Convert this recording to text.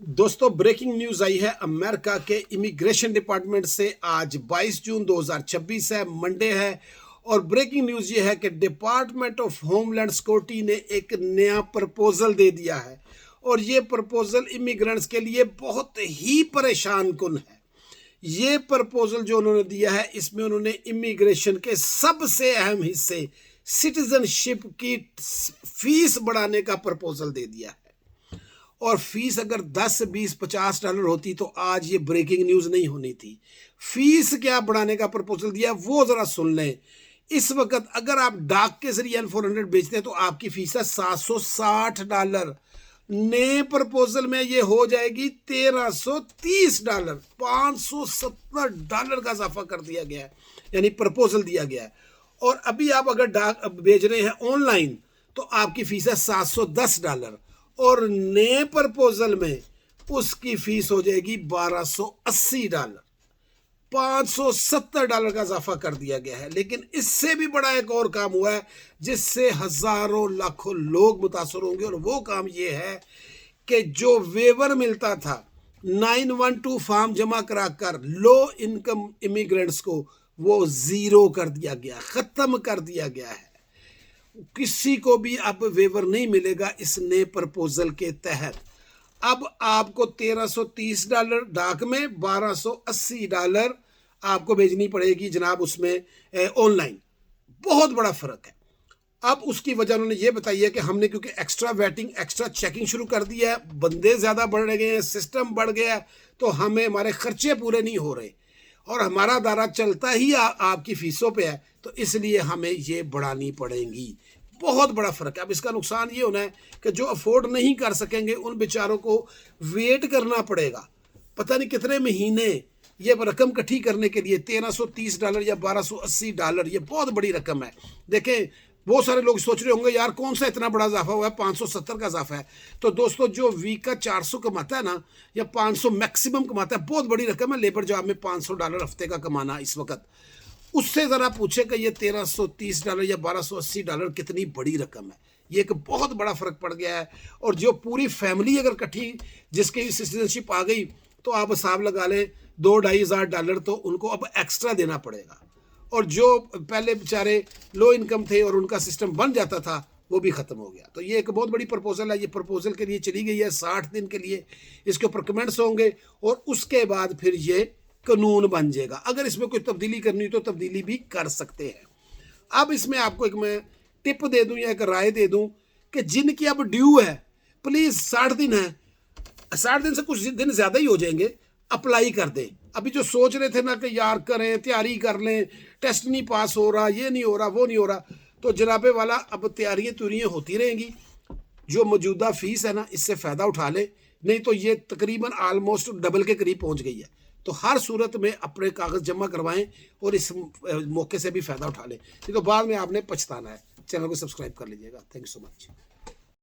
दोस्तों, breaking news आई है America के इमिग्रेशन डिपार्टमेंट से। आज 22 जून 2026 है, मंडे है। और ब्रेकिंग न्यूज ये है कि डिपार्टमेंट ऑफ होमलैंड सिक्योरिटी ने एक नया प्रपोजल दे दिया है। और ये प्रपोजल इमिग्रेंट्स के लिए बहुत ही परेशान कुन है। ये प्रपोजल जो उन्होंने दिया है, इसमें उन्होंने इमिग्रेशन के सबसे अहम हिस्से सिटीजनशिप की फीस बढ़ाने का प्रपोजल दे दिया है। और फीस अगर 10, 20, $50 होती तो आज ये ब्रेकिंग न्यूज नहीं होनी थी। फीस क्या बढ़ाने का प्रपोजल दिया वो जरा सुन लें। इस वक्त अगर आप डाक के जरिए N400 बेचते हैं तो आपकी फीस है $760। नए प्रपोजल में ये हो जाएगी $1330। $570 का इजाफा कर दिया गया है, यानी प्रपोजल दिया गया है। और अभी आप अगर डाक बेच रहे हैं ऑनलाइन तो आपकी फीस है $710। और नए प्रपोजल में उसकी फीस हो जाएगी $1280। $570 का इजाफा कर दिया गया है। लेकिन इससे भी बड़ा एक और काम हुआ है जिससे हजारों लाखों लोग मुतासर होंगे। और वो काम ये है कि जो वेवर मिलता था 912 फॉर्म जमा कराकर लो इनकम इमिग्रेंट्स को, वो जीरो कर दिया गया, खत्म कर दिया गया है। किसी को भी अब वेवर नहीं मिलेगा इस नए प्रपोजल के तहत। अब आपको $1330 डाक में, $1280 आपको भेजनी पड़ेगी जनाब उसमें ऑनलाइन। बहुत बड़ा फर्क है। अब उसकी वजह उन्होंने ये बताई है कि हमने क्योंकि एक्स्ट्रा वेटिंग, एक्स्ट्रा चेकिंग शुरू कर दिया है, बंदे ज़्यादा बढ़ गए हैं, सिस्टम बढ़ गया है, तो हमें हमारे खर्चे पूरे नहीं हो रहे और हमारा दायरा चलता ही आपकी फीसों पे है, तो इसलिए हमें ये बढ़ानी पड़ेगी। बहुत बड़ा फर्क है। अब इसका नुकसान ये होना है कि जो अफोर्ड नहीं कर सकेंगे उन बेचारों को वेट करना पड़ेगा, पता नहीं कितने महीने ये रकम इकट्ठी करने के लिए। $1330 या $1280, ये बहुत बड़ी रकम है। देखें, बहुत सारे लोग सोच रहे होंगे यार कौन सा इतना बड़ा इजाफा हुआ है, 570 का इजाफा है। तो दोस्तों, जो वीक का 400 कमाता है ना, या 500 मैक्सिमम कमाता है, बहुत बड़ी रकम है लेबर जॉब में $500 हफ्ते का कमाना इस वक्त। उससे ज़रा पूछे कि ये $1330 या $1280 कितनी बड़ी रकम है। ये एक बहुत बड़ा फ़र्क पड़ गया है। और जो पूरी फैमिली अगर इकट्ठी जिसकी सिटीजनशिप आ गई तो आप हिसाब लगा लें $2-2,500 तो उनको अब एक्स्ट्रा देना पड़ेगा। और जो पहले बेचारे लो इनकम थे और उनका सिस्टम बन जाता था वो भी ख़त्म हो गया। तो ये एक बहुत बड़ी प्रपोजल है। ये प्रपोजल के लिए चली गई है 60 दिन के लिए। इसके ऊपर कमेंट्स होंगे और उसके बाद फिर ये कानून बन जाएगा। अगर इसमें कोई तब्दीली करनी हो तो तब्दीली भी कर सकते हैं। अब इसमें आपको एक मैं टिप दे दूं या एक राय दे दूं कि जिनकी अब ड्यू है, प्लीज़ 60 दिन है, 60 दिन से कुछ दिन ज़्यादा ही हो जाएंगे, अप्लाई कर दें। अभी जो सोच रहे थे ना कि यार करें, तैयारी कर लें, टेस्ट नहीं पास हो रहा, ये नहीं हो रहा, वो नहीं हो रहा, तो जनाबे वाला अब तैयारियाँ होती रहेंगी। जो मौजूदा फीस है ना, इससे फ़ायदा उठा ले, नहीं तो ये तकरीबन आलमोस्ट डबल के करीब पहुंच गई है। तो हर सूरत में अपने कागज़ जमा करवाएं और इस मौके से भी फ़ायदा उठा लें, नहीं तो बाद में आपने पछताना है। चैनल को सब्सक्राइब कर लीजिएगा। Thank you so much.